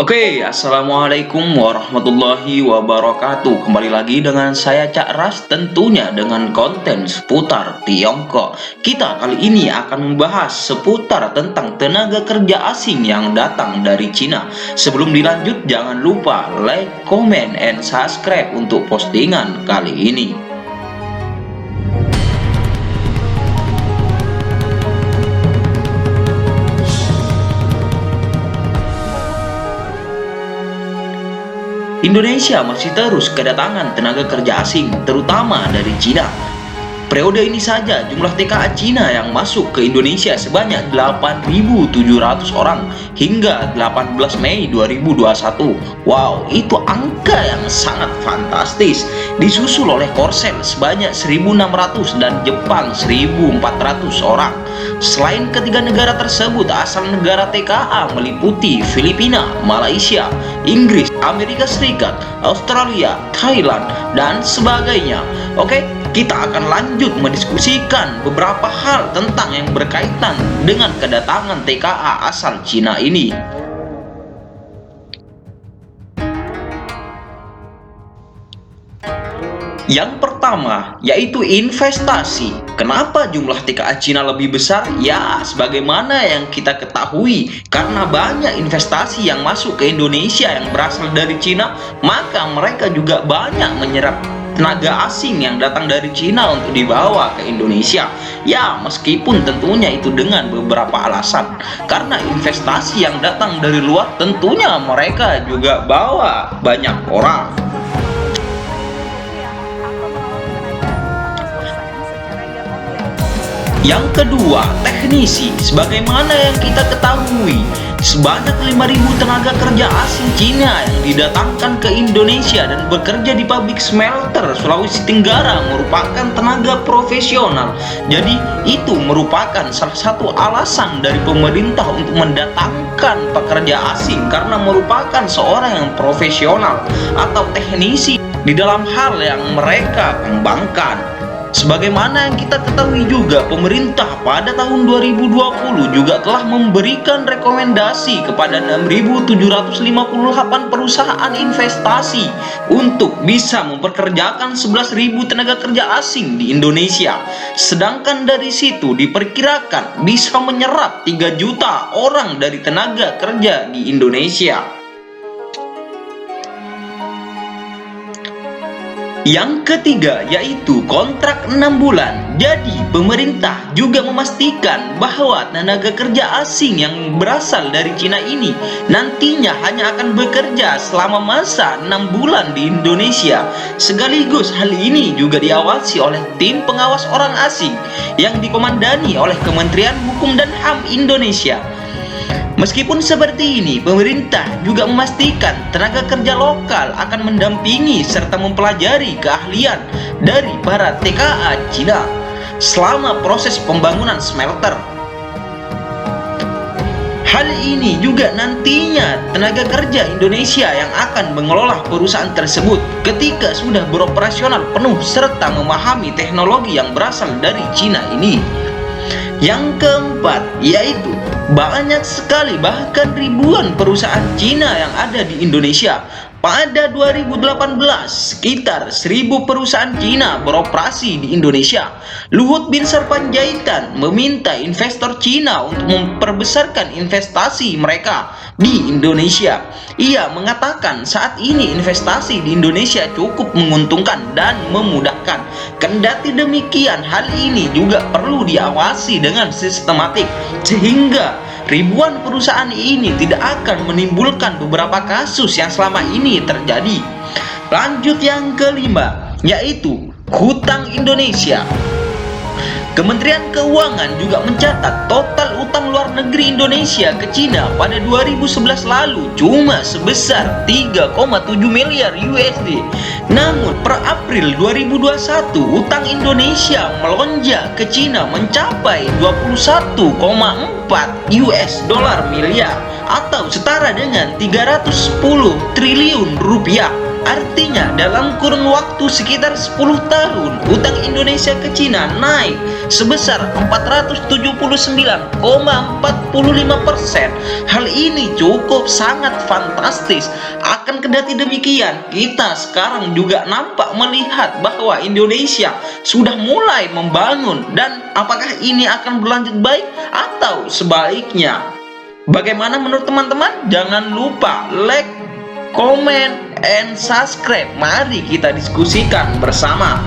Assalamualaikum warahmatullahi wabarakatuh. Kembali lagi dengan saya Cak Ras, tentunya dengan konten seputar Tiongkok. Kita kali ini akan membahas seputar tentang tenaga kerja asing yang datang dari Cina. Sebelum dilanjut, jangan lupa like, comment, and subscribe untuk postingan kali ini. Indonesia masih terus kedatangan tenaga kerja asing, terutama dari Cina. Periode ini saja jumlah TKA Cina yang masuk ke Indonesia sebanyak 8.700 orang hingga 18 Mei 2021. Wow, itu angka yang sangat fantastis. Disusul oleh Korsel sebanyak 1.600 dan Jepang 1.400 orang. Selain ketiga negara tersebut, asal negara TKA meliputi Filipina, Malaysia, Inggris, Amerika Serikat, Australia, Thailand, dan sebagainya. Kita akan lanjut mendiskusikan beberapa hal tentang yang berkaitan dengan kedatangan TKA asal Cina ini. Yang pertama yaitu investasi. Kenapa jumlah TKA Cina lebih besar? Ya, sebagaimana yang kita ketahui, karena banyak investasi yang masuk ke Indonesia yang berasal dari Cina, maka mereka juga banyak menyerap tenaga asing yang datang dari Cina untuk dibawa ke Indonesia. Ya, meskipun tentunya itu dengan beberapa alasan. Karena investasi yang datang dari luar, tentunya mereka juga bawa banyak orang. Yang kedua, teknisi. Sebagaimana yang kita ketahui, sebanyak 5.000 tenaga kerja asing Cina yang didatangkan ke Indonesia dan bekerja di pabrik smelter Sulawesi Tenggara merupakan tenaga profesional. Jadi itu merupakan salah satu alasan dari pemerintah untuk mendatangkan pekerja asing, karena merupakan seorang yang profesional atau teknisi di dalam hal yang mereka kembangkan. Sebagaimana yang kita ketahui juga, pemerintah pada tahun 2020 juga telah memberikan rekomendasi kepada 6.758 perusahaan investasi untuk bisa memperkerjakan 11.000 tenaga kerja asing di Indonesia. Sedangkan dari situ diperkirakan bisa menyerap 3 juta orang dari tenaga kerja di Indonesia. Yang ketiga yaitu kontrak 6 bulan. Jadi pemerintah juga memastikan bahwa tenaga kerja asing yang berasal dari Cina ini nantinya hanya akan bekerja selama masa 6 bulan di Indonesia. Sekaligus hal ini juga diawasi oleh tim pengawas orang asing yang dikomandani oleh Kementerian Hukum dan HAM Indonesia. Meskipun seperti ini, pemerintah juga memastikan tenaga kerja lokal akan mendampingi serta mempelajari keahlian dari para TKA Cina selama proses pembangunan smelter. Hal ini juga nantinya tenaga kerja Indonesia yang akan mengelola perusahaan tersebut ketika sudah beroperasional penuh serta memahami teknologi yang berasal dari Cina ini. Yang keempat yaitu banyak sekali, bahkan ribuan perusahaan Cina yang ada di Indonesia. Pada 2018, sekitar 1.000 perusahaan Cina beroperasi di Indonesia. Luhut Binsar Panjaitan meminta investor Cina untuk memperbesarkan investasi mereka di Indonesia. Ia mengatakan saat ini investasi di Indonesia cukup menguntungkan dan memudahkan. Kendati demikian, hal ini juga perlu diawasi dengan sistematik sehingga ribuan perusahaan ini tidak akan menimbulkan beberapa kasus yang selama ini terjadi. Lanjut yang kelima yaitu hutang Indonesia. Kementerian Keuangan juga mencatat total utang luar negeri Indonesia ke Cina pada 2011 lalu cuma sebesar 3,7 miliar USD. Namun per April 2021 utang Indonesia melonjak ke Cina mencapai 21,4 US dollar miliar atau setara dengan 310 triliun rupiah. Artinya dalam kurun waktu sekitar 10 tahun, utang Indonesia ke Cina naik sebesar 479,45%. Hal ini cukup sangat fantastis. Akan kendati demikian, kita sekarang juga nampak melihat bahwa Indonesia sudah mulai membangun, dan apakah ini akan berlanjut baik atau sebaliknya? Bagaimana menurut teman-teman? Jangan lupa like, comment, and subscribe. Mari kita diskusikan bersama.